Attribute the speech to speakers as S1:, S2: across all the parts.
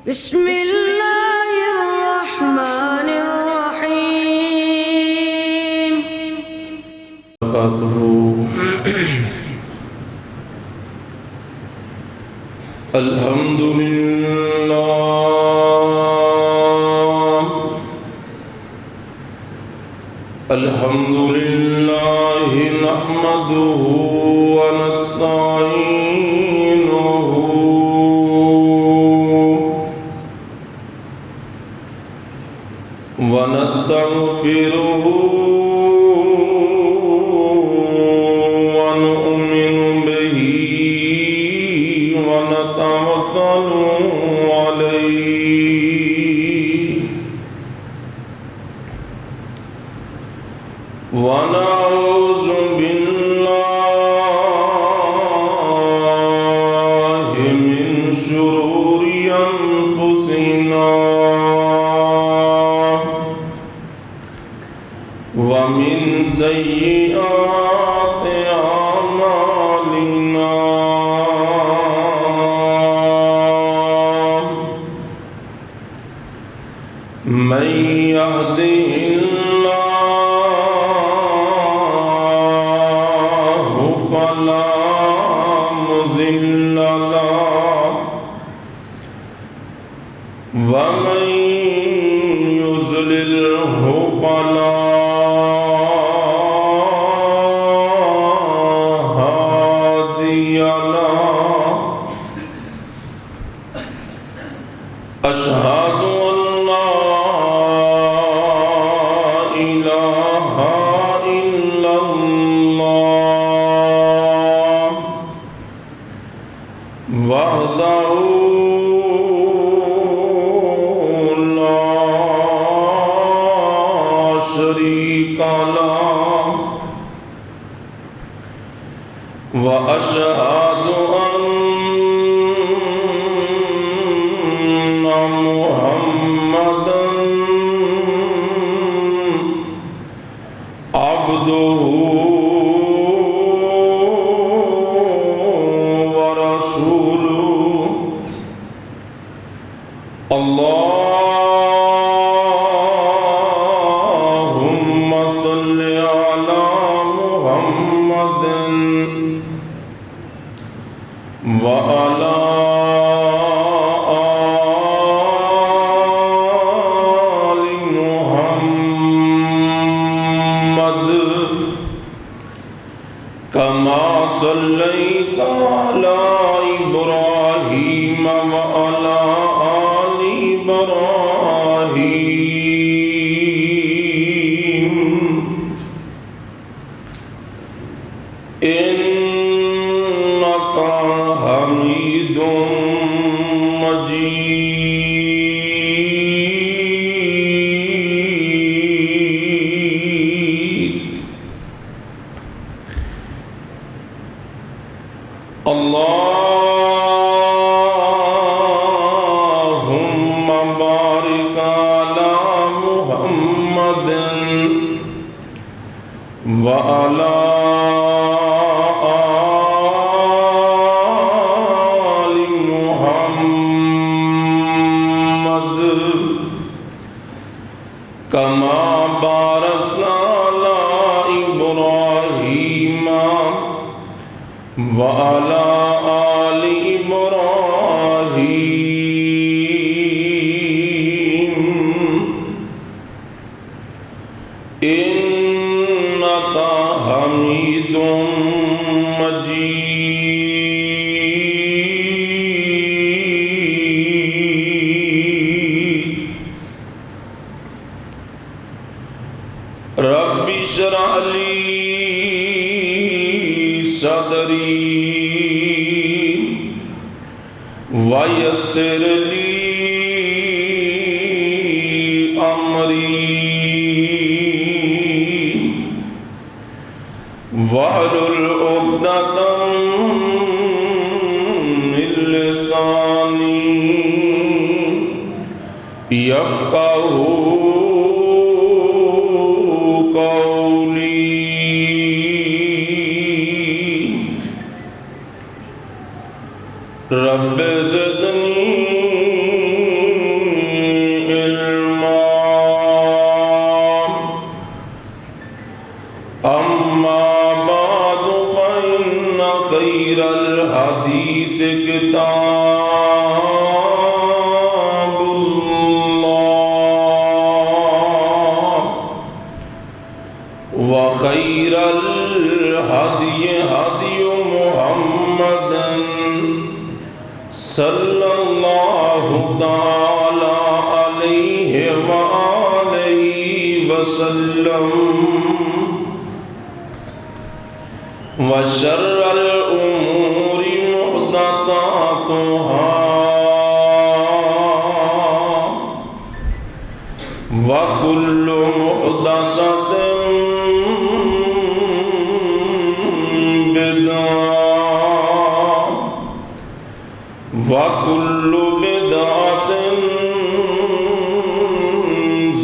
S1: بسم الله الرحمن الرحيم.
S2: الحمد لله الحمد لله نحمده ونستعينه ونستغفره ونؤمن به ونتوكل عليه ونعوذ بالله من شرور أنفسنا ومن سيئات أعمالنا من يهده الله فلا مضل له ومن يضلله فلا هادي له. أشهد أن لا إله إلا الله وحده لا شريك له وأشهد أن محمدا عبده ورسوله. اللهم صل على محمد وعلى آل محمد كما صليت على إبراهيم وعلى آل إبراهيم إنك حميد مجيد. اللهم بارك على محمد وعلى آل محمد كما باركت على إبراهيم وعلى آل إبراهيم إنك حميد مجيد. رب اشرح لي صدري ويسر لي أمري واحلل عقدة من لساني يفقهوا قولي. رب زدنی تعالی علیہ وآلہ وسلم وشر الأمور محدثاتها وكل محدثة بدعة وكل بدعة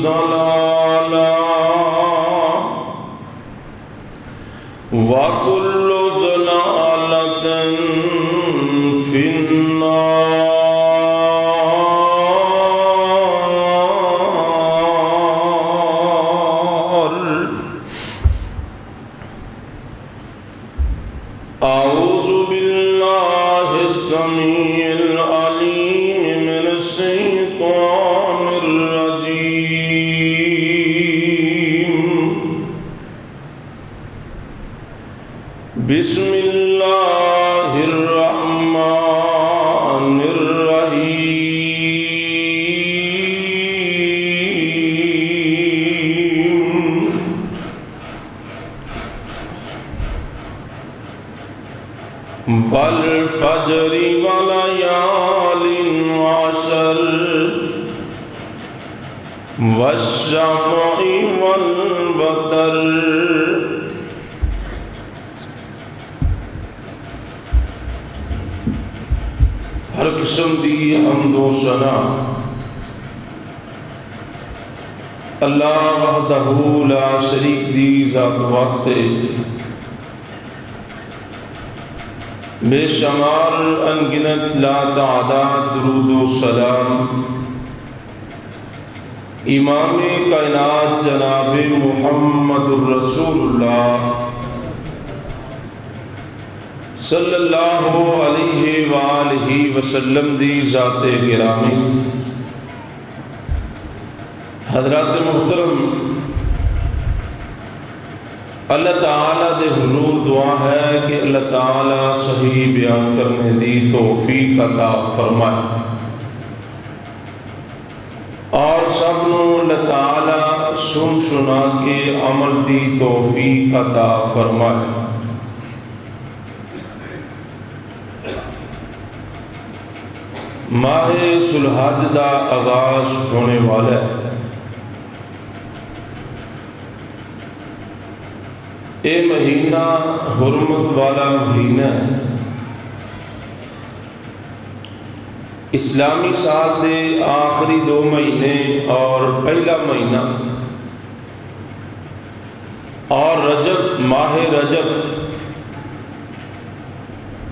S2: ضلالة وكل ضلالة في النار. أعوذ بالله السميع العليم من الشيطان الرجيم. بسم الله الرحمن الرحيم. والفجر وليال عشر والشفع والوتر. ہر قسم دی حمد و ثنا اللہ وحدہ لا شریک دی ذات واسطے بے شمار انگنت لا تعداد درود و سلام امام کائنات جناب محمد الرسول اللہ صلی اللہ علیہ وآلہ وسلم دی ذات گرامی. حضرات محترم، اللہ تعالیٰ دے حضور دعا ہے کہ اللہ تعالیٰ صحیح بیان کرنے دی توفیق عطا فرمائے اور سب نو اللہ تعالیٰ سن سنا کے عمل دی توفیق عطا فرمائے. ماہ ذو الحج دا آغاز ہونے والا ہے. اے مہینہ حرمت والا مہینہ ہے. اسلامی سال دے آخری 2 مہینے اور پہلا مہینہ اور رجب، ماہ رجب،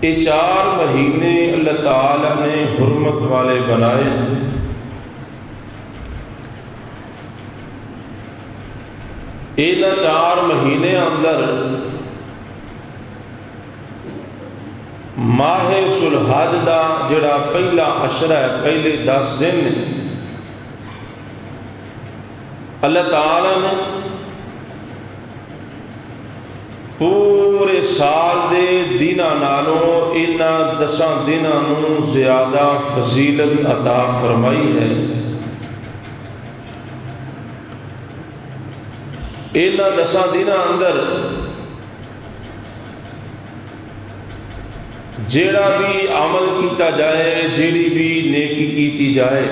S2: یہ 4 مہینے اللہ تعالیٰ نے حرمت والے بنائے. اینا 4 مہینے اندر ماہ ذو الحج دا جڑا پہلا عشرہ ہے، پہلے 10 دن اللہ تعالیٰ نے پورے سال دے دناں نالوں انہاں 10 دناں نوں زیادہ فضیلت عطا فرمائی ہے. انہاں 10 دناں اندر جیڑا بھی عمل کیتا جائے، جیڑی بھی نیکی کیتی جائے،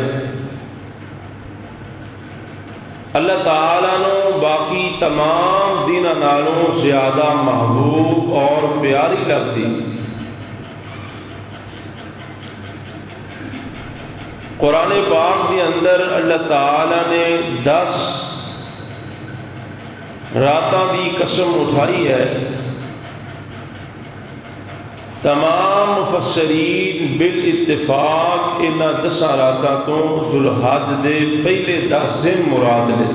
S2: اللہ تعالیٰ نو باقی تمام دناں نالوں زیادہ محبوب اور پیاری لگتی. قرآن پاک کے اندر اللہ تعالیٰ نے 10 راتاں دی قسم اٹھائی ہے. تمام مفسرین بالاتفاق انہاں 10 راتاں تو ذو الحج دے پہلے 10 دن مراد نے.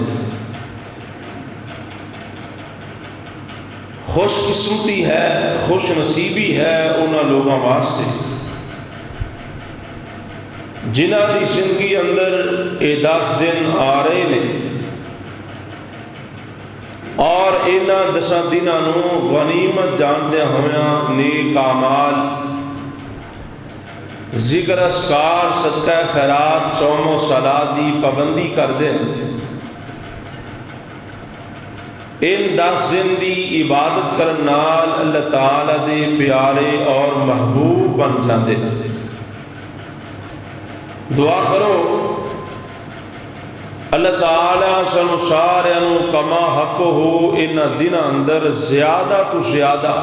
S2: خوش قسمتی ہے، خوش نصیبی ہے انہاں لوگوں واسطے جنہاں دی زندگی اندر یہ 10 دن آ رہے نے اور انہاں 10 دناں نوں غنیمت جاندے ہویاں نیک اعمال ذکر اذکار صدقہ خیرات صوم و صلاۃ دی پابندی کر دیں، ان 10 دن دی عبادت کرن نال اللہ تعالی دے پیارے اور محبوب بن جاندے۔ دعا کرو اللہ تعالی سانو سارے نو کما حق ہو ان دناں اندر زیادہ تو زیادہ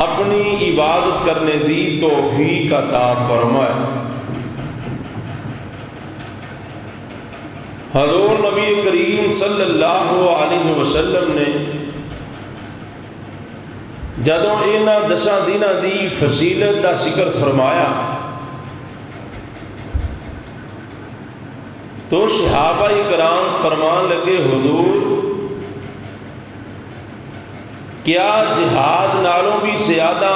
S2: اپنی عبادت کرنے دی توفیق عطا فرمائے۔ حضور نبی کریم صلی اللہ علیہ وسلم نے جدوں انہاں 10 دناں دی فضیلت دا ذکر فرمایا تو صحابہ کرام فرمان لگے، حضور کیا جہاد نالوں بھی زیادہ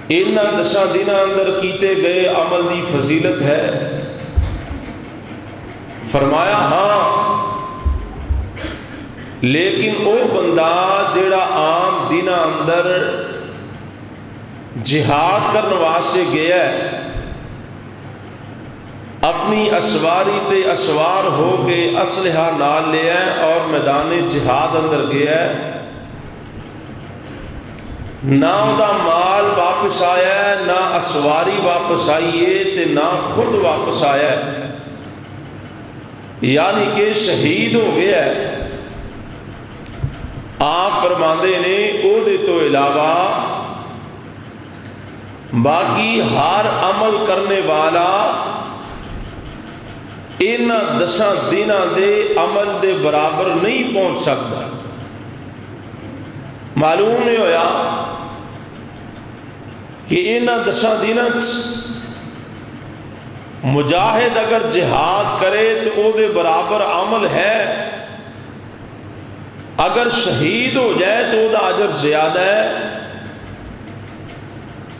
S2: ان 10 دنوں اندر کیتے گئے عمل دی فضیلت ہے؟ فرمایا ہاں، لیکن وہ بندہ جڑا عام دنوں اندر جہاد کرنے واسطے گیا ہے، اپنی اسواری تے اسوار ہو کے اسلحہ نال لے ہے اور میدان جہاد اندر گیا ہے، نہ دا مال واپس آیا ہے، نہ اسواری واپس آئی ہے تے نہ خود واپس آیا ہے، یعنی کہ شہید ہو گیا ہے۔ آپ فرماندے نے او دے تو علاوہ باقی ہر عمل کرنے والا ان 10 دنوں دے عمل دے برابر نہیں پہنچ سکتا۔ معلوم نہیں ہویا کہ ان 10 دنوں مجاہد اگر جہاد کرے تو او دے برابر عمل ہے، اگر شہید ہو جائے تو او دا اجر زیادہ ہے،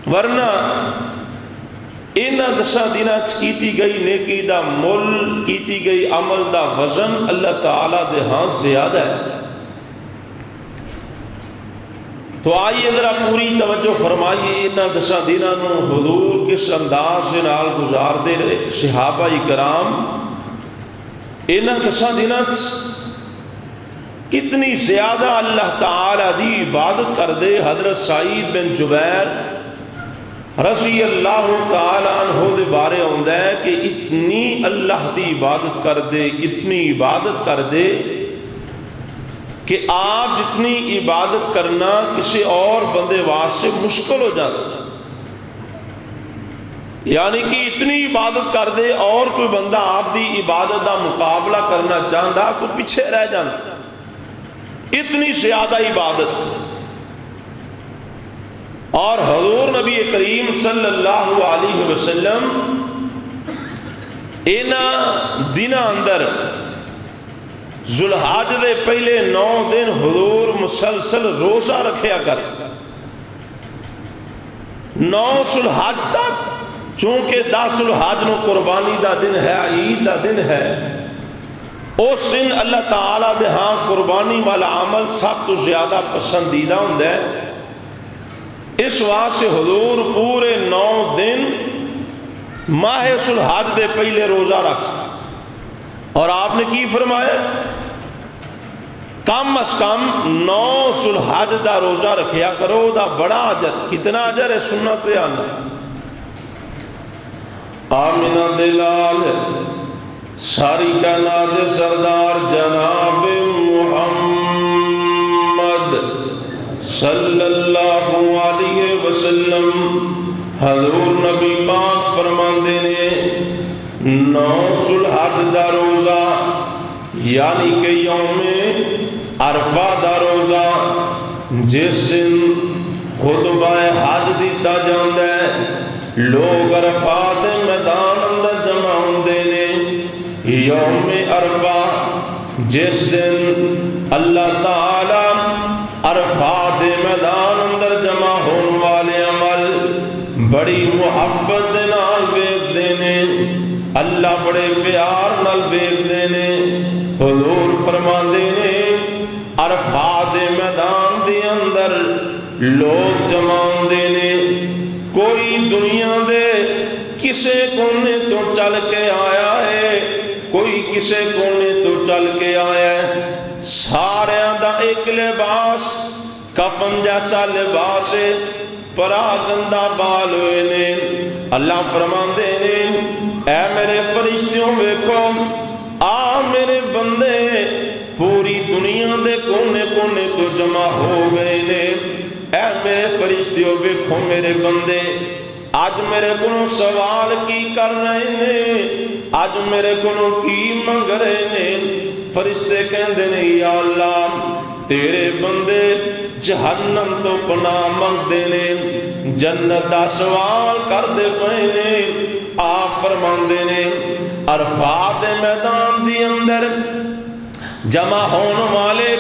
S2: ورنہ ان 10 دنوں کیتی گئی نیکی دا مل، کیتی گئی عمل دا وزن اللہ تعالی دے ہاں زیادہ ہے۔ تو آئیے ذرا پوری توجہ فرمائیے، ان 10 دنوں حضور کس انداز سے نال گزار دے رہے صحابہ کرام، ان 10 دنوں کتنی زیادہ اللہ تعالی دی عبادت کر دے۔ حضرت سعید بن جبیر رضی اللہ تعالیٰ عنہ دے بارے ہوندہ ہے کہ اتنی اللہ دی عبادت کر دے، اتنی عبادت کر دے کہ آپ جتنی عبادت کرنا کسی اور بندے واسطے مشکل ہو جاتا، یعنی کہ اتنی عبادت کر دے اور کوئی بندہ آپ دی عبادت دا مقابلہ کرنا چاہتا تو پیچھے رہ جاتا، اتنی زیادہ عبادت۔ اور حضور نبی کریم صلی اللہ علیہ وسلم ان دنوں اندر ذوالحج دے پہلے 9 دن حضور مسلسل روزہ رکھیا کر، 9 ذوالحج تک، چونکہ 10 ذوالحج نو قربانی دا دن ہے، عید دا دن ہے، اس دن اللہ تعالیٰ دے ہاں قربانی والا عمل سب تو زیادہ پسندیدہ ہوندہ ہے۔ اس واسطے حضور پورے 9 دن ماہ ذوالحج دے پہلے روزہ رکھا، اور آپ نے کی فرمایا؟ کم از کم 9 ذوالحج دا روزہ رکھیا کرو، دا بڑا اجر۔ کتنا اجر ہے؟ سنت آنا آمینہ دلال ساری کائنات سردار جناب محمد صلی اللہ علیہ وسلم، حضور نبی پاک فرماندے نے 9 ذوالحج دا روزہ یعنی کہ یوم عرفہ دا روزہ، جس دن خطبہ حج دیتا جاندہ ہے، لوگ عرفات میدان اندر جمع ہوندے نے۔ یوم عرفہ جس دن اللہ تعالی عرفات میدان اندر جمع ہون والے عمل بڑی محبت دے نال ویکھ دینے، اللہ بڑے پیار نال ویکھ دینے۔ حضور فرماندے نے عرفات میدان دے اندر لوگ جماندے نے کوئی دنیا دے کسے کونے تو چل کے آیا ہے، کوئی کسے کونے تو چل کے آیا ہے، سارے دا ایک لباس کفن جیسا لباس ہے، پرا گندہ بال ہوئے نے۔ اللہ فرماندے نے اے میرے فرشتیوں ویکھو آ میرے بندے پوری دنیا دے کونے کونے تو جمع ہو گئے نے، اے میرے فرشتیوں ویکھو میرے بندے آج میرے کو سوال کی کر رہے نے، آج میرے کو کی منگ رہے نے۔ فرشتے کہندے نے یا اللہ تیرے بندے جہنم تو پناہ منگ دے نے، جنت دا سوال کر دے پئے نے۔ آپ فرماندے نے عرفات میدان دی اندر جمع ہونے والے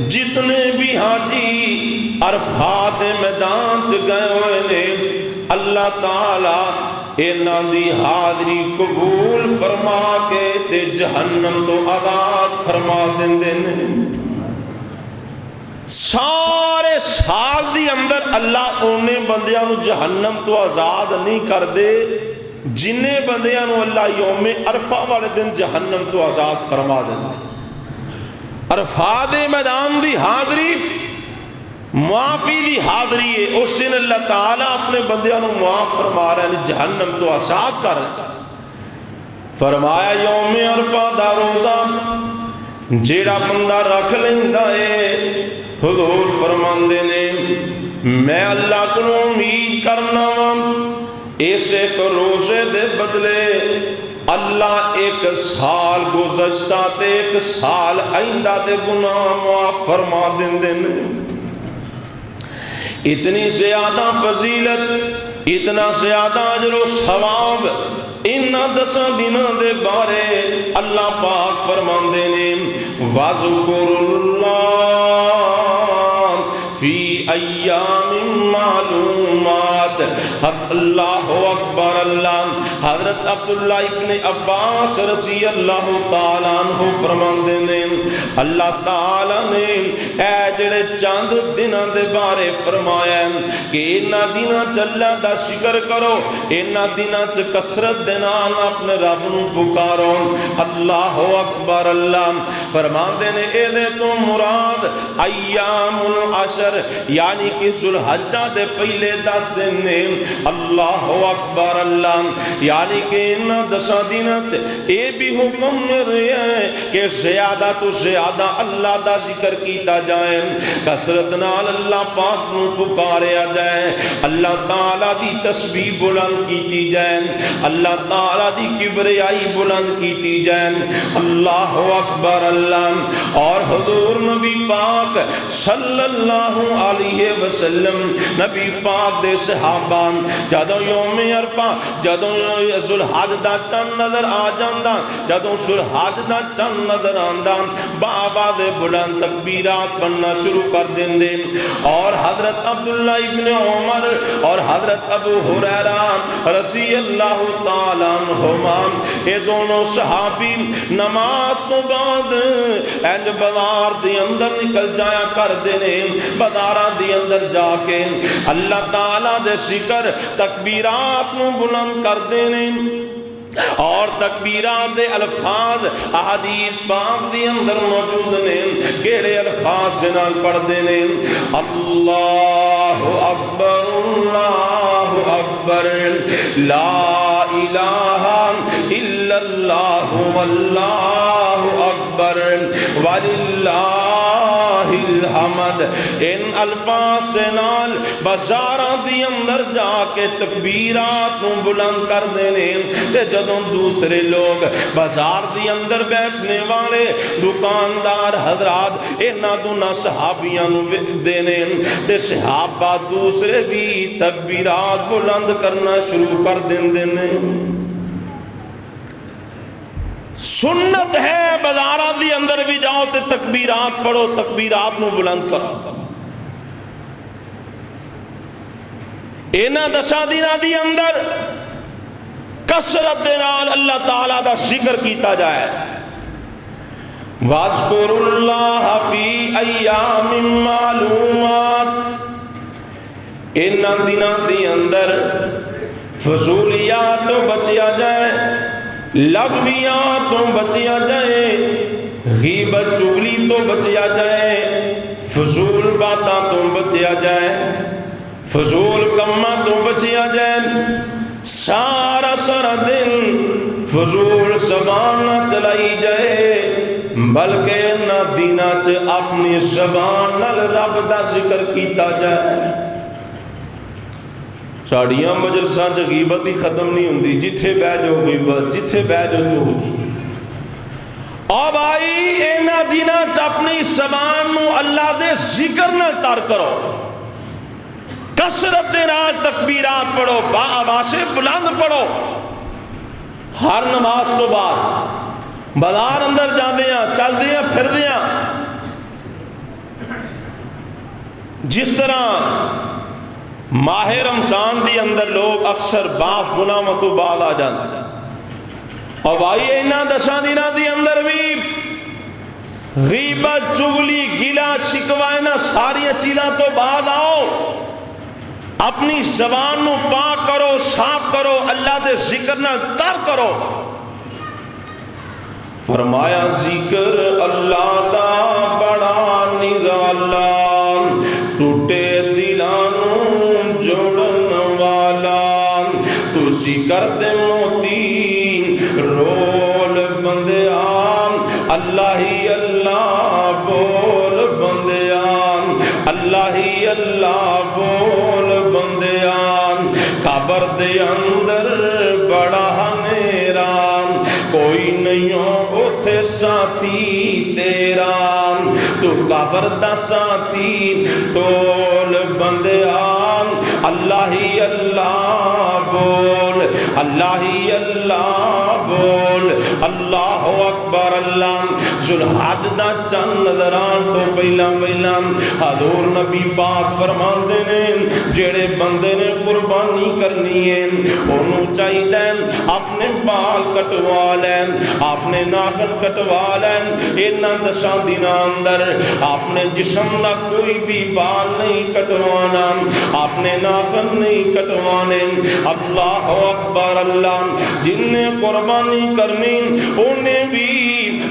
S2: جتنے بھی حاجی عرفات میدان چ گئے ہوئے نے، اللہ تعالی انہاں دی حاضری قبول فرما کے تے جہنم تو آزاد فرما دیندے نے۔ سارے سال دی اندر اللہ اونے بندیاں نو جہنم تو آزاد نہیں کر دے جنہیں بندیاں نو اللہ یوم عرفہ والے دن جہنم تو آزاد فرما دیندے۔ عرفات میدان دی حاضری معافی دی حاضری ہے، اس دن اللہ تعالیٰ اپنے بندیاں نو معاف فرما رہے ہیں، جہنم تو آزاد کر رہے ہیں۔ فرمایا یوم عرفہ دا روزہ جیڑا بندہ رکھ لیندہ ہے، حضور فرماندے نے میں اللہ کو امید کرنا اس ایک روزے دے بدلے اللہ ایک سال گزشتہ تے ایک سال آئندہ دے گناہ معاف فرما دیندے نے۔ اتنی زیادہ فضیلت، اتنا زیادہ اجر و ثواب انہاں 10 دنوں دے بارے اللہ پاک فرماندے نے وَاذْكُرُوا اللَّهَ فِي أَيَّامٍ مَّعْلُومَاتٍ۔ اللہ اکبر اللہ۔ حضرت عبداللہ ابن عباس رضی اللہ تعالیٰ عنہ فرماندے نے اللہ تعالیٰ نے اے جڑے چاند دنوں دے بارے فرمایا کہ انہاں دنوں چ اللہ دا شکر کرو، انہاں دنوں چ کثرت دے نال اپنے رب نو پکارو۔ اللہ اکبر اللہ۔ فرماندے نے اے دے تو مراد ایام العشر یعنی کہ ذوالحجہ دے پہلے 10 دن نے۔ اللہ اکبر اللہ۔ یعنی کہ ان 10 دنوں سے اے بھی حکم مل رہا ہے کہ زیادہ تو زیادہ اللہ دا ذکر کیتا جائے، کثرت نال اللہ پاک نو پکاریا جائے، اللہ تعالیٰ دی تسبیح بلند کیتی جائے، اللہ تعالیٰ دی کبریائی بلند کیتی جائے۔ اللہ اکبر اللہ۔ اور حضور نبی پاک صلی اللہ علیہ وسلم نبی پاک دے صحابہ جدوں یوم عرفہ جدوں ذوالحج دا چند نظر آ جاندا، جدوں ذوالحج دا چند نظر آندا بابا دے بلند تکبیرات پڑھنا شروع کر دیندے۔ اور حضرت عبداللہ ابن عمر اور حضرت ابو ہریرہ رضی اللہ تعالیٰ عنہما یہ دونوں صحابی نماز تو بعد انج بازار دی اندر نکل جایا کر دینے، بازاراں دی اندر جا کے اللہ تعالیٰ دے ذکر تکبیرات نو بلند کر دینے۔ اور تکبیرات دے الفاظ احادیث پاک دی اندر موجود نے، کیڑے الفاظ سے نال پڑھ دینے اللہ اکبر اللہ اکبر لا الہ الا اللہ واللہ اکبر وللہ الحمد۔ ان الفاظ سے نال بازاراں دی اندر جا کے تکبیرات نو بلند کر دینے۔ جدوں دوسرے لوگ بازار دی اندر بیٹھنے والے دکاندار حضرات انہاں دونوں صحابیاں نو دینے تے صحابہ دوسرے بھی تکبیرات بلند کرنا شروع کر دیندے نے۔ سنت ہے بازاراں دی اندر بھی جاؤ تے تکبیرات پڑھو، تکبیرات نو بلند کرو۔ انہاں 10 دناں دی اندر کثرت نال اللہ تعالیٰ دا ذکر کیتا جائے۔ وَاذْكُرُوا اللَّهَ فِي أَيَّامٍ مَّعْلُومَاتٍ۔ ان دنوں دے اندر فضولیات تو بچیا جائے، لغویات تو بچیا جائے، غیبت چغلی تو بچیا جائے، فضول باتاں تو بچیا جائے، فضول کماں تو بچیا جائے، سارا سارا دن فضول زبان نہ چلائی جائے، بلکہ نہ دینا چ اپنی زبان نال رب دا ذکر کیتا جائے۔ ساڑیاں مجلساں چ غیبت ہی ختم نہیں ہوندی، جتھے بہ جو غیبت، جتھے بہ جو چغلی۔ اور بھائی اینا دینا چ اپنی زبان نو اللہ دے ذکر نال تر کرو، کثرت دے نال تکبیرات پڑھو، با آواز بلند پڑھو، ہر نماز تو بعد بازار اندر جاندے ہیں، چل دے ہیں، پھر دے ہیں۔ جس طرح ماہ رمضان دی اندر لوگ اکثر باف گناہوں تو بعد آ جاندے ہیں، اور بھائی اینا دساں دناں دی اندر بھی غیبت چغلی گلا شکوہ نا ساری چیزاں تو بعد آؤ، اپنی زبان نو پاک کرو، صاف کرو، اللہ دے ذکر نہ تر کرو۔ فرمایا ذکر اللہ دا بڑا نرالا، ٹوٹے دلانوں جوڑن والا، تو ذکر دے موتی رول بندیان، اللہ ہی اللہ بول بندیان، اللہ ہی اللہ بول بندیان، قبر دے اندر بڑا ہنیران، کوئی نہیں ہو اتھے ساتھی تیران، تو قبر دا ساتھی ٹول بندیان، اللہ ہی اللہ بول، اللہ ہی اللہ بول، اللہ اکبر۔ اللہ ذوالحج دا چند نظران تو پہلا پہلا حضور نبی پاک فرماندے نے جڑے بندے نے قربانی کرنی ہے انہوں چاہیے اپنے بال کٹوا لین، اپنے ناخن کٹوا لین، انہاں دساں دناں اندر اپنے جسم دا کوئی بھی بال نہیں کٹوانا، اپنے ناخن نہیں کٹوانے۔ اللہ اکبر۔ اللہ جن نے قربانی کرنی انہیں بھی،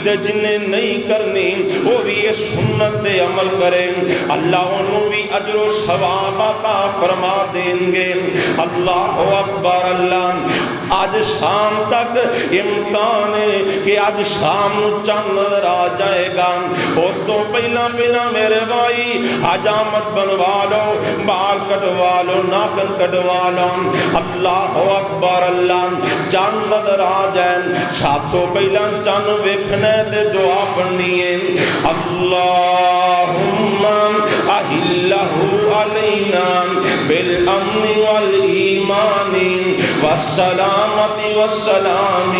S2: جن نے نہیں کرنی وہ بھی یہ سنت دے عمل کریں، اللہ انہوں بھی اجر و ثواب عطا فرما دیں گے۔ اللہ اکبر۔ اللہ آج شام تک امکان ہے کہ آج شام چند نظر آ جائے گا، اس تو پہلا پہلا میرے بھائی حجامت بنوا لو، بال کٹوا لو، ناخن کٹوا لو۔ اللہ اکبر۔ اللہ چند نظر آ جائیں، سب تو پہلا چند ویکھنے دے دعا پڑھنی ہے، اللہم اہلہ علینا بالامن والایمان والسلامت والسلام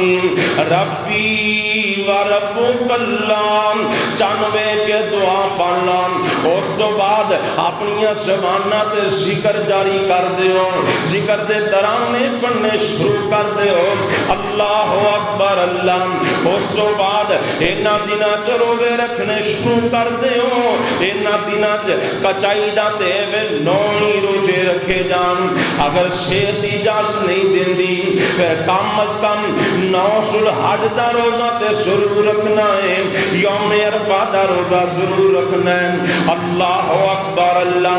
S2: ربی و ربک اللہ۔ چانوے کے دعا پڑھنا، اس تو بعد اپنی زبانہ تے ذکر جاری کر دیو، ذکر دے ترانے پڑھنے شروع کر دیو۔ اللہ اکبر۔ اللہ اس تو بعد اینا دینا چ روزے رکھنے شروع کر دیو، اینا دینا چ کچائی دا تے وے 9 ہی روزے رکھے جان۔ اگر صحت اجازت نہیں دیندی پھر کم از کم 9 ذوالحج دا روزہ تے ضرور رکھنا ہے، یوم عرفہ دا روزہ ضرور رکھنا ہے۔ اللہ اکبر۔ اللہ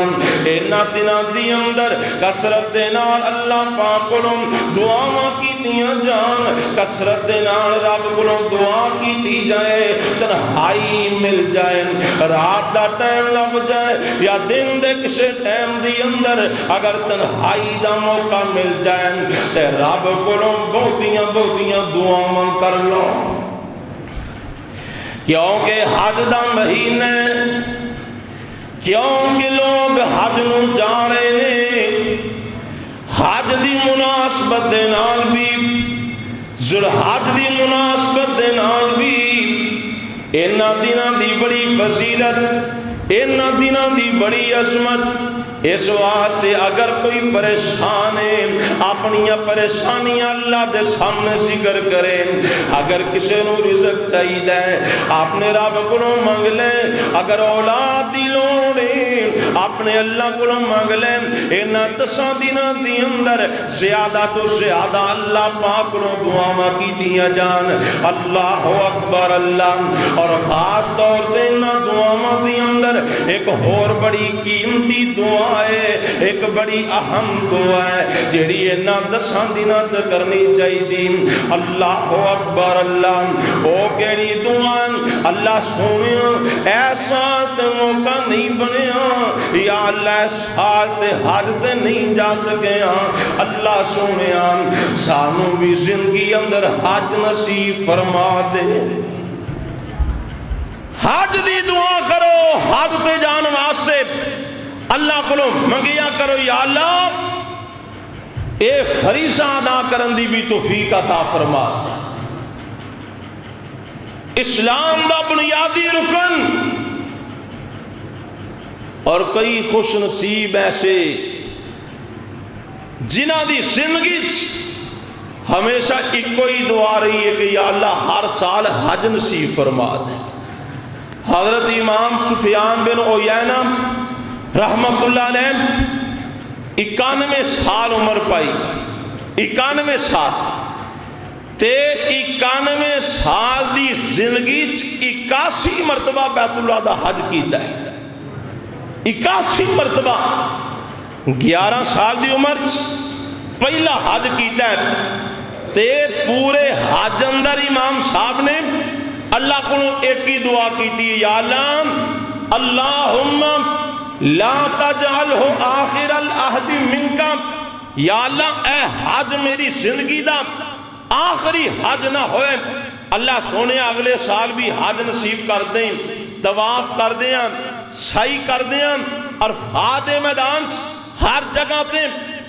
S2: اینا دینا دی اندر کثرت دے نال اللہ پاک کولوں دعاواں کیتیاں جان، کثرت دے نال رب کولوں دعا کیتی جائے، تنہائی مل جائے، رات دا ٹائم لگ جائے یا دن دے کسے ٹائم دی اندر اگر تنہائی دا موقع مل جائے تے رب کولوں بہتیاں بہتیاں دعاواں کر لو، کیونکہ حج دا مہینے، کیونکہ لوگ حج نو جا رہے ہیں، حج دی مناسبت دے نال بھی، ذوالحج دی مناسبت دے نال بھی اینا دناں دی بڑی فضیلت، اینا دناں دی بڑی عظمت۔ اس واسطے اگر کوئی پریشان ہے اپنی پریشانیاں اللہ دے سامنے ذکر کرے، اگر کسی نو رزق چاہیے اپنے رب کو منگ لے، اگر اولاد دی لوڑ اپنے اللہ کو مانگ لیں انہاں 10 دنوں دی اندر زیادہ تو زیادہ اللہ پاک کو دعاواں کیتیاں جان اللہ اکبر اللہ اور خاص طور تے انہاں دعاواں دی اندر ایک اور بڑی قیمتی دعا ہے ایک بڑی اہم دعا ہے جیڑی انہاں 10 دنوں تے کرنی چاہیے اللہ اکبر اللہ او کیڑی دعا اللہ سونے ایسا تے موقع نہیں بنیا یا اللہ سال تے حج تے نہیں جا سکے اللہ سونے سانو بھی زندگی اندر حج نصیب فرما دے حج دی دعا کرو حج تے جان واسطے اللہ کو منگیا کرو یا اللہ اے فریضہ ادا کرن دی بھی توفیق عطا فرما اسلام دا بنیادی رکن اور کئی خوش نصیب ایسے جنہ دی زندگی ہمیشہ ایک کوئی دعا رہی ہے کہ یا اللہ ہر سال حج نصیب فرما دے حضرت امام سفیان بن عیینہ رحمت اللہ علیہ 91 سال عمر پائی 91 سال تے 91 سال دی زندگی 81 مرتبہ بیت اللہ دا حج کیتا ہے 81 مرتبہ 11 سال دی عمر پہلا حج کیتا ہے تے پورے حج اندر امام صاحب نے اللہ کو ایک ہی دعا کیتی ہے یا اللہ اللہم لا تجعلہ آخر العہد منکا یا اللہ اے حج میری زندگی دا آخری حج نہ ہوئے اللہ سونے اگلے سال بھی حج نصیب کر دیں طواف کر دیں سعی کر دیں عرفات میدان ہر جگہ تے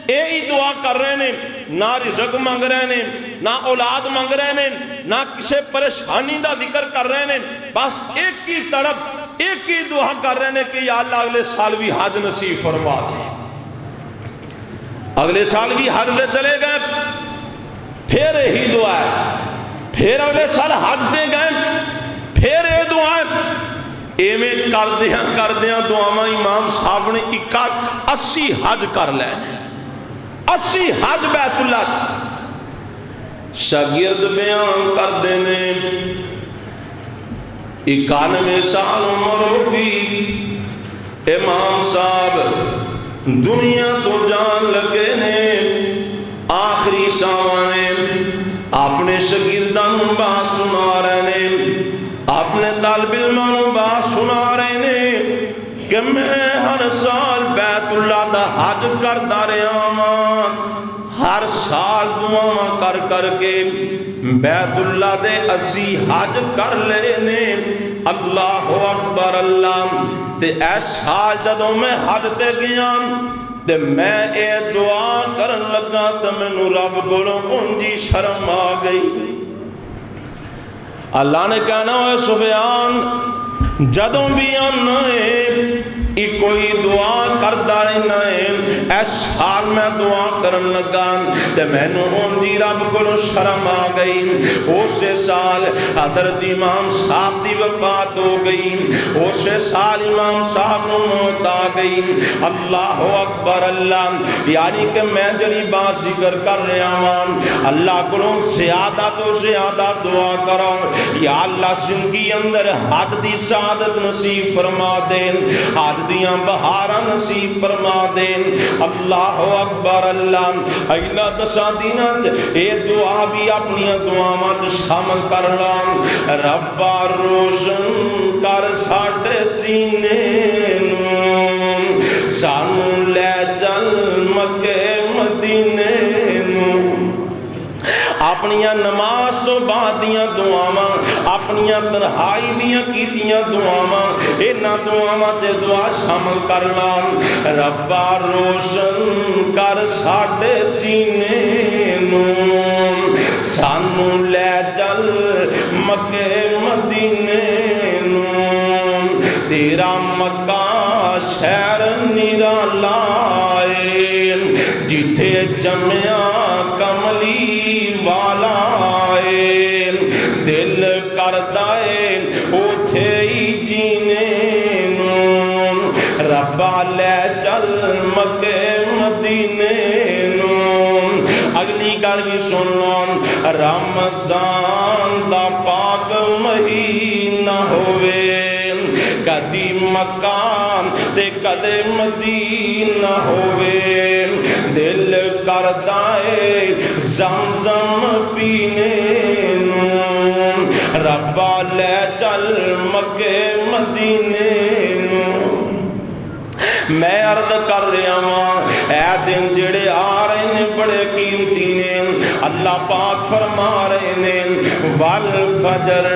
S2: یہی دعا کر رہے ہیں نہ رزق مانگ رہے ہیں نہ اولاد مانگ رہے ہیں نہ کسی پریشانی دا ذکر کر رہے ہیں بس ایک ہی تڑپ ایک ہی دعا کر رہے ہیں کہ یا اللہ اگلے سال بھی حج نصیب فرما دے اگلے سال بھی حج دے چلے گئے پھر یہی دعا ہے پھر اگلے سال حج دے گئے پھر یہ دعا ہے ایمیں کر دیاں دعاواں امام صاحب نے 80 حج کر لے 80 حج بیت اللہ شاگرد بیان کر دینے 91 سال عمر ہوگی امام صاحب دنیا تو جان لگے نے آخری ساوانے اپنے شاگردان بات سنا رہے نے اپنے طالب علموں بات سنا رہے نے کہ میں ہر سال بیت اللہ دا حج کرتا رہا ہوں ہر سال دعاواں کر کر کے بیت اللہ دے 80 حج کر لینے اللہ اکبر اللہ تے اے سال جدوں میں حج تے گیا تے میں اے دعا کرن لگا تے مینوں رب کولوں اونجی شرم آ گئی اللہ نے کہنا ہے سفیان جدوں بھی آنا ہے ایک کوئی دعا کرتا رہنا ہے اس حال میں دعا کرن لگا تے میں نو اونجی رب کو شرم آ گئی اسے سال حضرت امام صاحب دی وفات ہو گئی اسے سال امام صاحب نو موت آ گئی اللہ اکبر اللہ یعنی کہ میں جڑی بات ذکر کر رہا ہوں اللہ کو زیادہ تو زیادہ دعا کرو یا اللہ زندگی اندر حج دی سعادت نصیب فرما دے حج دیاں بہاراں نصیب فرما دے اللہ اکبر اللہ اگلا 10 دناں اے دعا بھی اپنی دعاواں شامل کر لاں ربا روشن کر ساڈے سینے نوں سانو لے چل مکے مدینے نوں اپنیاں نماز تو بعد دیاں دعاواں اپنیاں تنہائی دیاں کیتیاں دعاواں انہاں دعاواں تے دعا شامل کرنا ربا روشن کر ساڈے سینے نوں سانو لے چل مکے مدینے نوں تیرا مکہ شہر نرالا ہے جتھے جمیا کملی والا ہے دل کرتا ہے اوتھے ہی جینے نوں ربا لے چل مکے مدینے نوں اگلی گل بھی سن لو رمضان دا پاک مہینہ ہوئے کدی مکان تے کدے مدینہ ہوئے دل کردا اے زمزم پینے نوں ربا لے چل مکے مدینے نوں میں عرض کر رہا ہوں اے دن جڑے آ رہے ہیں بڑے قیمتی نے اللہ پاک فرما رہے ہیں والفجر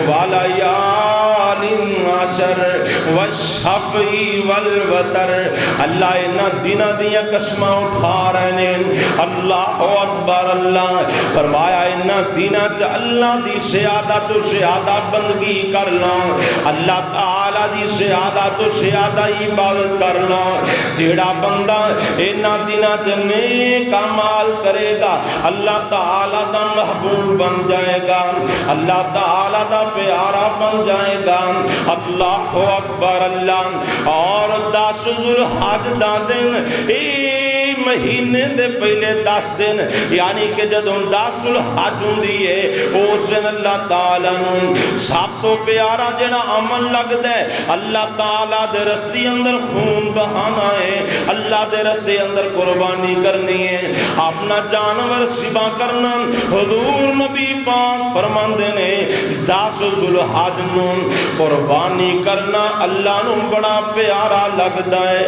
S2: والیال عشر والشفع والوتر اللہ انہاں دنوں دیاں قسماں اٹھا رہے ہیں اللہ اکبر اللہ فرمایا انہاں دنوں چ اللہ دی سیادت و سیادہ بندگی کرنا اللہ تعالی دی سیادت و سیادہ عبادت کرنا جیڑا بندہ انہاں دنوں چ نیک اعمال کرے گا اللہ تعالی دا محبوب بن جائے گا اللہ تعالی دا پیارا بن جائے گا اللہ اکبر اللہ اور 10 ذوالحج دا دن مہینے دے پہلے 10 دن یعنی کہ جدوں 10 ذوالحج ہوندی ہے اس دن اللہ تعالی نوں سب تو پیارا جڑا عمل لگدا ہے اللہ تعالی دے رستے اندر خون بہانا ہے اللہ دے رستے اندر قربانی کرنی ہے اپنا جانور ذبح کرنا حضور نبی پاک فرماندے نے 10 ذوالحج نوں قربانی کرنا اللہ نوں بڑا پیارا لگدا ہے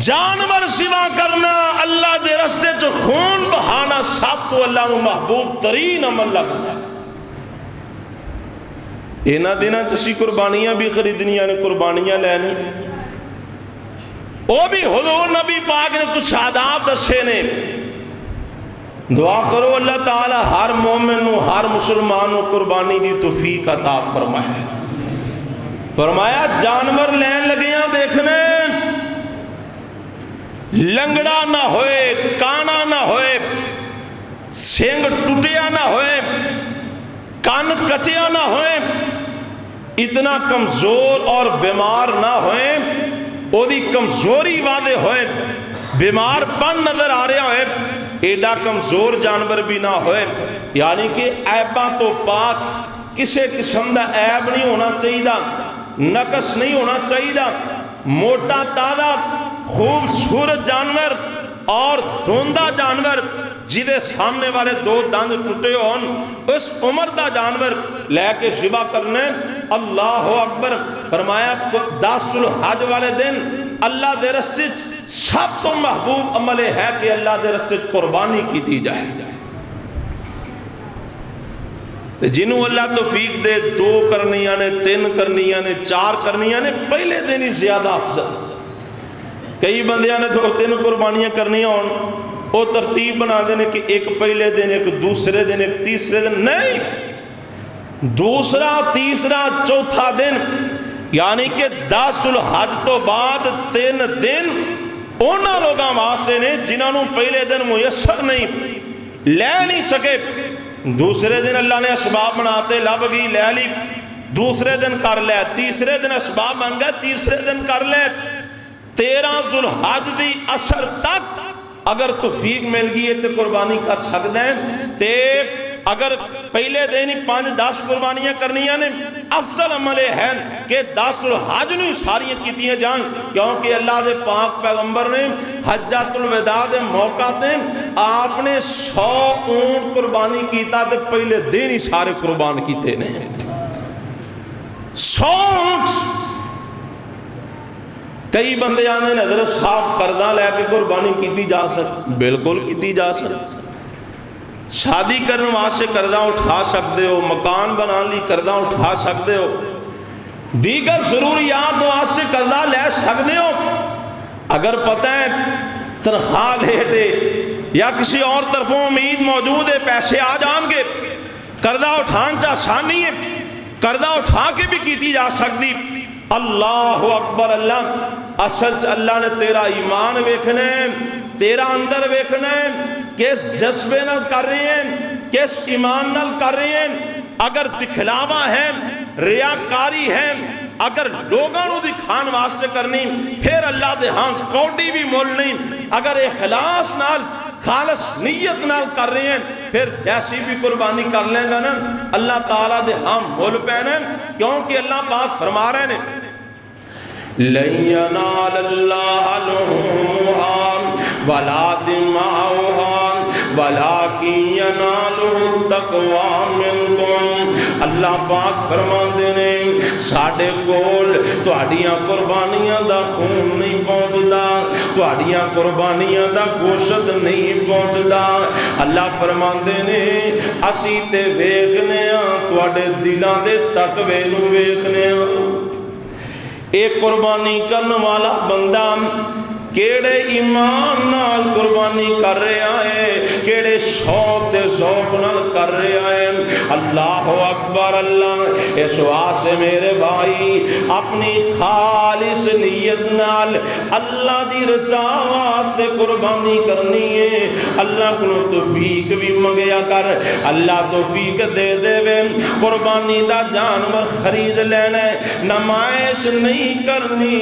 S2: جانور ذبح کرنا اللہ دے رستے چ خون بہانا سب تو اللہ نوں محبوب ترین عمل لگدا ہے انہاں دناں چ اسی قربانیاں بھی خریدنیاں نے قربانیاں لینی وہ بھی حضور نبی پاک نے کچھ آداب دسے نے دعا کرو اللہ تعالی ہر مومن نو ہر مسلمان نو قربانی دی توفیق عطا فرمائے فرمایا جانور لین لگیاں دیکھنے لنگڑا نہ ہوئے کانا نہ ہوئے سینگ ٹوٹیا نہ ہوئے کان کٹیا نہ ہوئے اتنا کمزور اور بیمار نہ ہوئے او دی کمزوری واضح ہوئے بیمار پن نظر آ رہا ہوئے ایڈا کمزور جانور بھی نہ ہوئے یعنی کہ عیباں تو پاک کسے قسم دا عیب نہیں ہونا چاہیے نقص نہیں ہونا چاہیے موٹا تازہ خوبصورت جانور اور دھوندا جانور جیدے سامنے والے 2 دند ٹوٹے ہون اس عمر دا جانور لے کے ذبح کرنے اللہ اکبر فرمایا 10 ذوالحج والے دن اللہ دے رستے سب تو محبوب عمل ہے کہ اللہ دے رستے قربانی کی دی جائے جنہوں اللہ توفیق دے 2 کرنیاں نے 3 کرنیاں نے 4 کرنیاں نے پہلے دن ہی زیادہ افضل کئی بندیاں نے 2-3 قربانیاں کرنیاں ہون وہ ترتیب بنا دینے کہ ایک پہلے دن ایک دوسرے دن ایک تیسرے دن نہیں دوسرا تیسرا چوتھا دن یعنی کہ 10 ذوالحج تو بعد 3 دن اونا لوگاں واسطے نے جنہوں نے پہلے دن میسر نہیں لے نہیں سکے دوسرے دن اللہ نے اسباب بناتے لب گئی لے لی دوسرے دن کر لے تیسرے دن اسباب بن گئے تیسرے دن کر لے 13 ذوالحج دی اثر تک اگر توفیق مل گئی ہے تو قربانی کر سکتے ہیں تے اگر پہلے دن ہی 5-10 قربانیاں کرنیاں نے افضل عمل ہے کہ 10 ذوالحج نے ساریاں کیتیاں جان کیونکہ اللہ دے پاک پیغمبر نے حجۃ الوداع دے موقع تے آپ نے 100 اونٹ قربانی کیتا تے پہلے دن ہی سارے قربان کیتے نے 100 اونٹ کئی بندے آنے نظر صاف قرضہ لے کے قربانی کیتی جا سکتی بالکل کیتی جا سکتی شادی کرنے واسطے قرضہ اٹھا سکتے ہو مکان بنا لی قرضہ اٹھا سکتے ہو دیگر ضروریات واسطے قرضہ لے سکتے ہو اگر پتہ ہے تنخواہ لے دے یا کسی اور طرفوں امید موجود ہے پیسے آ جان گے قرضہ اٹھان چاہ آسانی ہے قرضہ اٹھا کے بھی کیتی جا سکتی اللہ اکبر اللہ اصل اللہ نے تیرا ایمان ویکھنے تیرا اندر ویکھنے کس جذبے نال کر رہے ہیں کس ایمان نال کر رہے ہیں اگر دکھلاوا ہے ریاکاری ہے اگر لوگوں نو دکھان واسطے کرنی پھر اللہ دے ہاں کوڈی بھی مول نہیں. اگر اخلاص نال خالص نیت نال کر رہے ہیں پھر جیسی بھی قربانی کر لیں گا نا اللہ تعالیٰ دے ہاں مول پینے. کیونکہ اللہ پاک فرما رہے ہیں لَن يَنَالَ اللَّهَ لُحُومُهَا وَلَا دِمَاؤُهَا وَلَكِن يَنَالُهُ التَّقْوَىٰ مِنكُمْ. اللہ پاک فرماندے نے ساڈے کول تہاڈیاں قربانیاں دا خون نہیں پہنچدا, تہاڈیاں قربانیاں دا گوشت نہیں پہنچدا. اللہ فرماندے نے اسی تے ویکھنے ہاں تہاڈے دلاں دے تقوی نوں ویکھنے ہاں. ایک قربانی کرنے والا بندہ کیڑے ایمان نال قربانی کر رہا ہے, کیڑے شوق دے ذوق نال کر رہا ہے. اللہ اکبر. اللہ اس واسطے میرے بھائی اپنی خالص نیت نال اللہ دی رضا واسطے قربانی کرنی ہے. اللہ کو توفیق بھی منگیا کر, اللہ توفیق دے دے وے. قربانی دا جانور خرید لینا ہے, نمائش نہیں کرنی,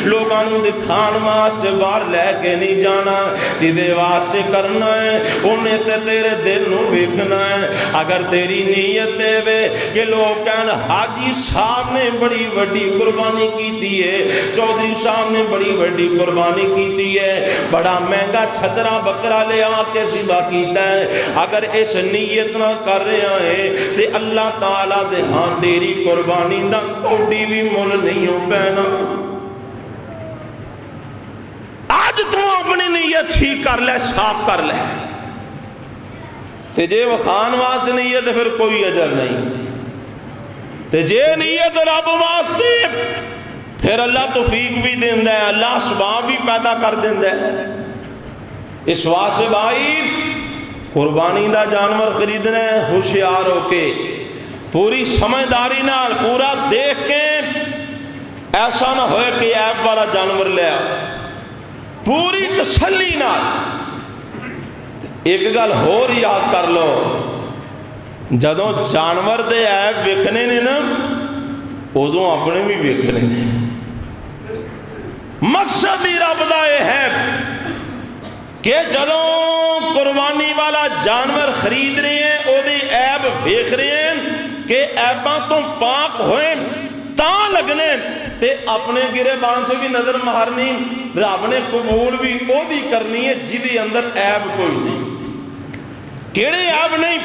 S2: لوگاں نوں دکھان واسطے باہر لے کے نہیں جانا. جدے واسطے کرنا ہے انہیں تے تیرے دل نوں ویکھنا ہے. اگر تیری نیت دے وے کہ لوگ کہن حاجی صاحب نے بڑی وڈی قربانی کیتی ہے, چودھری صاحب نے بڑی وڈی قربانی کیتی ہے, بڑا مہنگا چھترا بکرا لے آ کے ذبح کیتا ہے, اگر اس نیت نہ کر رہا ہے تے اللہ تعالیٰ دے ہاں تیری قربانی دا کوڈی بھی مل نہیں ہو پینا. آج تو اپنی نیت ٹھیک کر لے, صاف کر لے. تے جے وہ خان واسطے نیت پھر کوئی اجر نہیں, تے جے نیت رب واسطے پھر اللہ توفیق بھی دیندا ہے, اللہ اسباب بھی پیدا کر دیندا ہے. اس واسطے بھائی قربانی دا جانور خریدنا ہے ہوشیار ہو کے, پوری سمجھداری نال, پورا دیکھ کے. ایسا نہ ہوئے کہ عیب والا جانور لیا, پوری تسلی نال. ایک گل اور یاد کر لو, جدوں جانور دے عیب ویکھنے نے نا ادوں اپنے بھی ویکھنے نے. مقصد ہی رب دا یہ ہے کہ جدوں قربانی والا جانور خرید رہے ہیں او دے عیب ویکھ رہے ہیں کہ عیباں تو پاک ہوئے تاں لگنے, تے اپنے گریبان سے بھی نظر مارنی. رب نے قبول بھی او دی کرنی ہے جدی اندر عیب کوئی نہیں. کیڑے عیب نہیں؟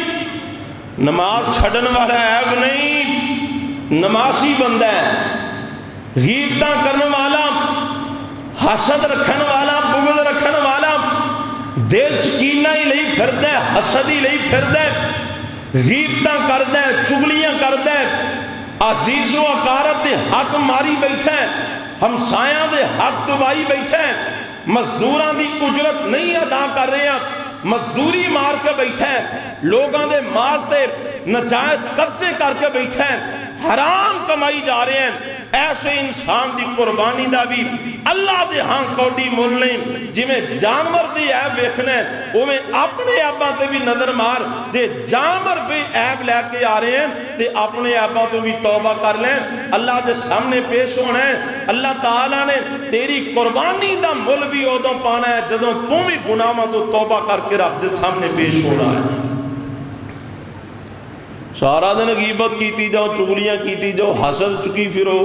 S2: نماز چھڑن والا عیب نہیں, نمازی بندہ ہے. غیبتاں کرنے والا, حسد رکھن والا, بغض رکھن والا, دل چکینہ ہی لئی پھردا ہے, حسد ہی لئی پھردا ہے, غیبتاں کردا ہے, چغلیاں کردا ہے, عزیز و اقارب دے حق ماری بیٹھے ہیں, ہمسایاں دے حق دبائی بیٹھے ہیں, مزدوراں دی اجرت نہیں ادا کر رہے ہیں, مزدوری مار کے بیٹھے ہیں, لوگاں دے مارتے نجائز قبضے کر کے بیٹھے ہیں, حرام کمائی جا رہے ہیں. ایسے انسان دی قربانی دا بھی اللہ دے ہاں کوڈی مول نہیں. جی میں جانور دی عیب ویکھنے او میں اپنے عیباں تے بھی نظر مار. جے جانور بھی عیب لے کے آ رہے ہیں تے اپنے عیباں تو بھی توبہ کر لیں, اللہ دے سامنے پیش ہونا ہے. اللہ تعالیٰ نے تیری قربانی دا مول بھی ادوں پانا ہے جدوں تو بھی گناہاں تو توبہ کر کے رب دے سامنے پیش ہونا ہے. سارا دن غیبت کیتی جاؤ, چغلیاں کیتی جاؤ, حسد چکی پھرو,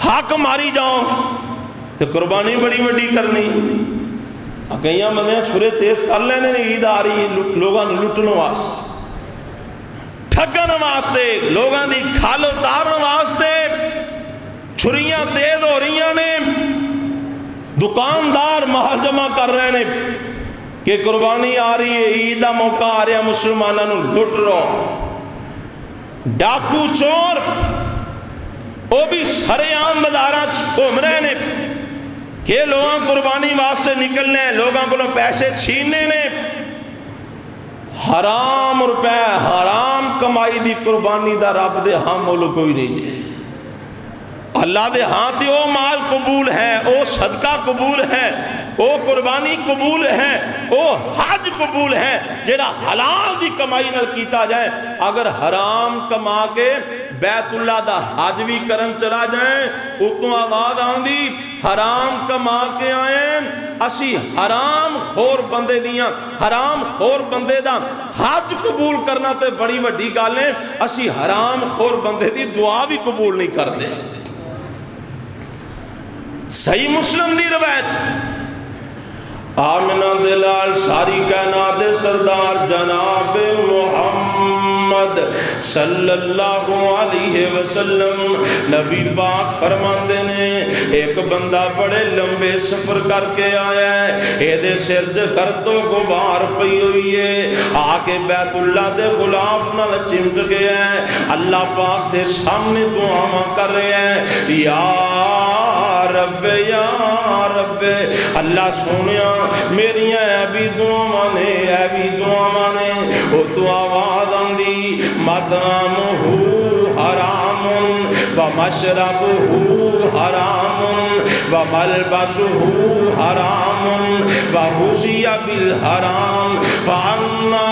S2: حق ماری جاؤ, تو قربانی بڑی بڑی کرنی. کئیاں بندے چھرے تیز کر لینے عید آ رہی ہے لوگاں لٹن واسطے, ٹھگن واسطے, لوگاں دی کھال اتارن واسطے چھریاں تیز ہو رہی نے. دکاندار مال جمع کر رہے ہیں کہ قربانی آ رہی ہے, عید دا موقع آ رہا, مسلمانوں لٹ رہو. ڈاکو چور وہ بھی سرے عام بازاراں گھوم رہے ہیں کہ لوگاں قربانی واسطے نکلنے, لوگاں کو پیسے چھیننے نے. حرام روپے, حرام کمائی دی قربانی دا رب دے ہاں مول کوئی نہیں ہے. اللہ دے ہاں تے او مال قبول ہے, او صدقہ قبول ہے, او قربانی قبول ہے, او حج قبول ہے جیڑا حلال دی کمائی نال کیتا جائے. اگر حرام کما کے بیت اللہ دا حج بھی کرن چلا جائیں اتوں آواز آندی حرام کما کے آئیں اسی حرام خور بندے دیاں حرام خور بندے دا حج قبول کرنا تے بڑی وڈی گل ہے اسی حرام خور بندے دی دعا بھی قبول نہیں کرتے صحیح مسلم دی روایت آمنہ دلال ساری کائنات سردار جناب محمد صلی اللہ علیہ وسلم نبی پاک فرماندے نے ایک بندہ بڑے لمبے سفر کر کے آیا ہے اے دے سر گرد و غبار پئی ہوئی ہے آکے بیت اللہ دے غلاف نال چمٹ گیا ہے اللہ پاک دے سامنے دعا کر رہے ہیں یا رب اللہ سونیا میری ایبی دعا نے وہ تو آواز آندی مطعمہ حرام ومشربہ حرام وملبسہ حرام وغذی بالحرام فانا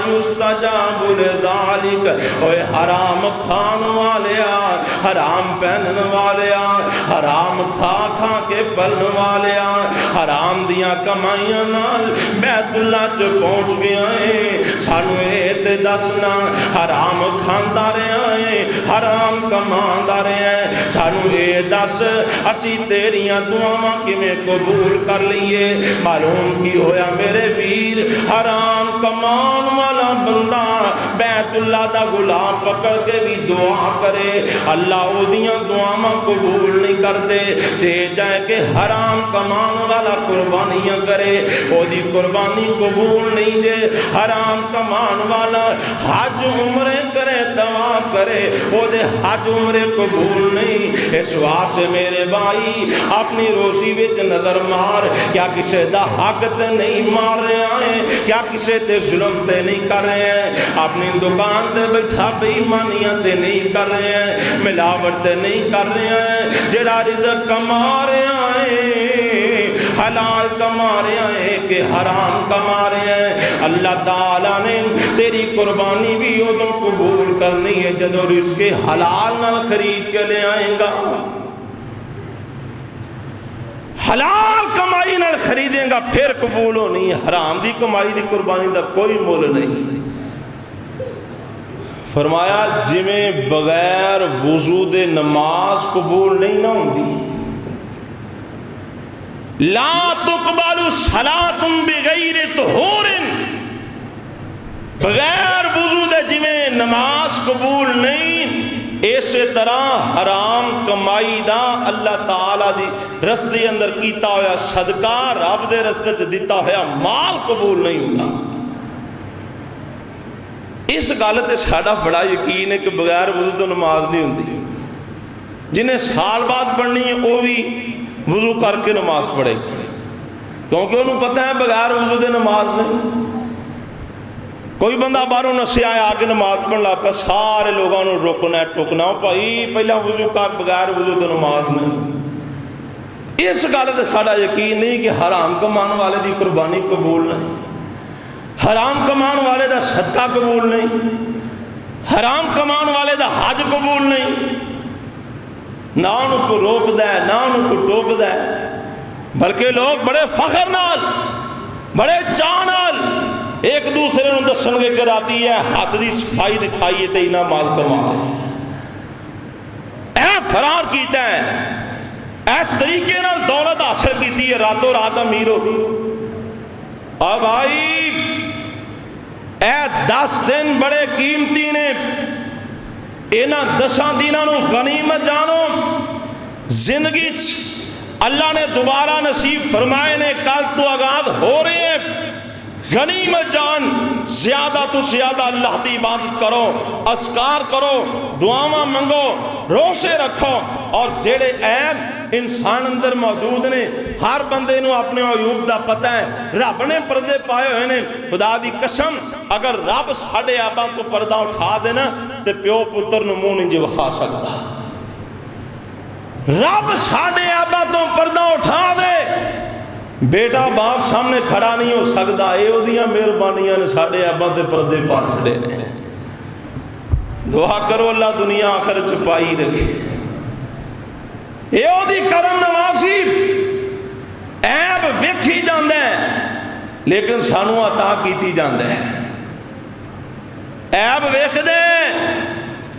S2: یستجاب لذالک اوے حرام کھان والیا حرام پہنن والیا حرام کھا کھا کے پلن والیا حرام دیاں کمائیاں نال بیت اللہ چ پہنچ گیا ہے سانو اے تے دسنا حرام کھاندا رہیا ہے حرام کماندا رہیا ہے سانو اے دس اسی تیریاں دعاواں کیویں قبول کر لئیے معلوم کی ہویا میرے ویر حرام کمان والا بندہ بیت اللہ دا غلام پکڑ کے بھی دعا کرے اللہ او دیاں دعاواں قبول نہیں کرتے جے جائے کہ حرام کمان والا قربانیاں کرے او دی قربانی قبول نہیں جے حرام کمان والا حج عمرے کرے طواف کرے او دے حج عمرے قبول نہیں اس واسطے میرے بھائی اپنی روزی وچ نظر مار کیا کسے دا حق تے نہیں مار رہے ہیں کیا کسے تے ظلم تے نہیں کر رہے ہیں اپنی دکان تے بیٹھا بے ایمانیاں تے نہیں کر رہے ہیں ملاوٹ تے نہیں کر رہے ہیں جڑا رزق کما رہے ہیں حلال کما رہے ہیں کہ حرام کما رہے ہیں اللہ تعالیٰ نے تیری قربانی بھی ادھوں قبول کرنی ہے جدو رزق حلال نہ خرید کے لے آئیں گا حلال کمائی نہ خریدیں گا پھر قبول ہونی ہے حرام دی کمائی دی قربانی دا کوئی مول نہیں فرمایا جی میں بغیر وضو دے نماز قبول نہیں نہ ہوندی لا تقبل صلاۃ بغیر طہور بغیر وضو دے جی میں نماز قبول نہیں اسی طرح حرام کمائی دا اللہ تعالیٰ دی رستے اندر کیتا ہویا صدقہ رب دے رستے چ دیتا ہویا مال قبول نہیں ہوگا اس گل تے ساڈا بڑا یقین ہے کہ بغیر وضو تو نماز نہیں ہوندی جنہیں سال بعد پڑھنی ہے وہ بھی وضو کر کے نماز پڑھے کیونکہ انہوں پتہ ہے بغیر وضو دے نماز نہیں کوئی بندہ باہروں نسے آیا آگے نماز پڑھ لاپا سارے لوگوں نے روکنا ٹوکنا بھائی پہلا وضو کر بغیر وضو تو نماز نہیں اس گل تے ساڈا یقین نہیں کہ حرام کمان والے دی قربانی قبول نہیں حرام کمان والے دا صدقہ قبول نہیں حرام کمان والے دا حج قبول نہیں نہ انہوں کو روک دے نہ انہوں کو ٹوک دے بلکہ لوگ بڑے فخر نال بڑے چاہ نال ایک دوسرے نوں دسن گے کہ راتی ہے ہاتھ دی صفائی دکھائیے تے انہاں مال کما اے فرار کیتا ہے اس طریقے نال دولت حاصل کیتی ہے راتوں رات امیر ہو گئی اور بھائی اے 10 دن بڑے قیمتی نے انہاں 10 دنوں نوں غنیمت جانو زندگی اللہ نے دوبارہ نصیب فرمائے نے کل تو آغاز ہو رہے ہیں غنیمت جان زیادہ تو زیادہ اللہ دی عبادت کرو اذکار کرو دعاواں منگو روزے رکھو اور جڑے عیب انسان اندر موجود نے ہر بندے نو اپنے عیوب دا پتہ ہے رب نے پردے پائے ہوئے نے خدا دی قسم اگر رب ساڈے آباں کو پردہ اٹھا دینا تے پیو پتر نو منہ نہیں وکھا سکتا رب ساڈے آباں تو پردہ اٹھا دے بیٹا باپ سامنے کھڑا نہیں ہو سکتا اے اودیاں مہربانیاں نے ساڈے آباں تے پردے پا چھڑے نے دعا کرو اللہ دنیا آخر چپائی رکھے. یہ دی کرم نوازی عیب ویکھی جاندے لیکن سانو عطا کیتی جاندے. عیب ویکھ دے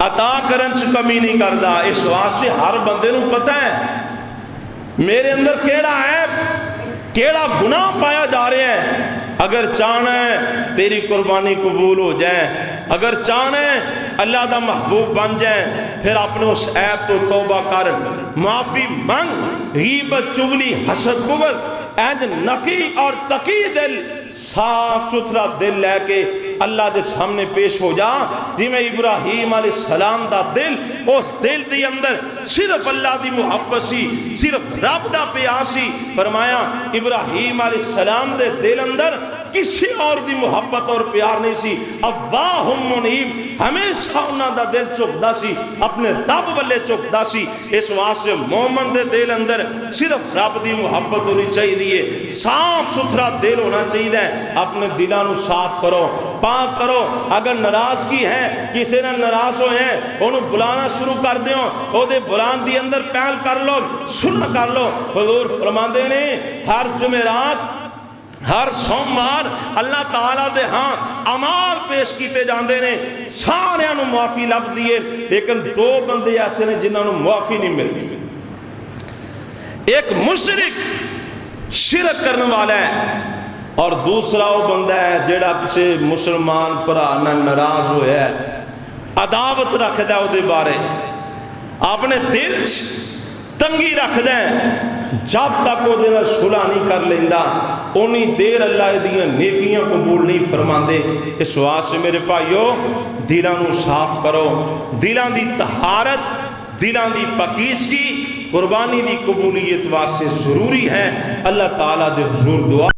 S2: عطا کرن چ کمی نہیں کردا. اس واسطے ہر بندے نو پتہ ہے میرے اندر کیڑا عیب کیڑا گناہ پایا جا رہا ہے. اگر چاہنا ہے تیری قربانی قبول ہو جائے, اگر چاہنا ہے اللہ دا محبوب بن جائے, پھر اپنے اس عیب تو توبہ کر, معافی مانگ, غیبت چغلی حسد بغض اینج نقی اور تقی دل, صاف ستھرا دل لے کے اللہ دے سامنے پیش ہو جا. جی میں ابراہیم علیہ السلام دا دل, اس دل دی اندر صرف اللہ دی محبت سی, صرف رب دا پیار سی. فرمایا ابراہیم علیہ السلام دے دل اندر کسی اور دی محبت اور پیار نہیں سی. اواہم منیب, ہمیشہ انہاں دا دل چکدا سی, اپنے رب والے چکدا سی. اس واسطے مومن دے دل اندر صرف رب دی محبت ہونی چاہیے, صاف ستھرا دل ہونا چاہیے. اپنے دلوں نو صاف کرو, پاک کرو. اگر ناراضگی ہے, کسی نے ناراض ہوئے ہیں, انہوں بلانا شروع کر دیو, او دے بلان دی اندر پہل کر لو, سن کر لو. حضور فرماندے نے ہر جمعرات ہر سوموار اللہ تعالیٰ دے ہاں اعمال پیش کیتے جاندے نے, سارے انہوں معافی لب دیئے, لیکن دو بندے ایسے نے جنہوں نے معافی نہیں ملتی. ایک مشرک شرک کرنے والا ہے, اور دوسرا وہ بندہ ہے جیڑا کسی مسلمان پرا نہ ناراض ہویا ہے, عداوت رکھ دے او دے بارے, اپنے دل تنگی رکھ دے. جب تک وہ دینا صلح نہیں کر لیندہ انہی دیر اللہ دیاں نیکیاں قبول نہیں فرماندے. اس واسطے میرے بھائیو دلاں نو صاف کرو. دلاں دی طہارت, دلاں دی پاکیزگی قربانی دی قبولیت واسطے ضروری ہے. اللہ تعالیٰ دے حضور دعا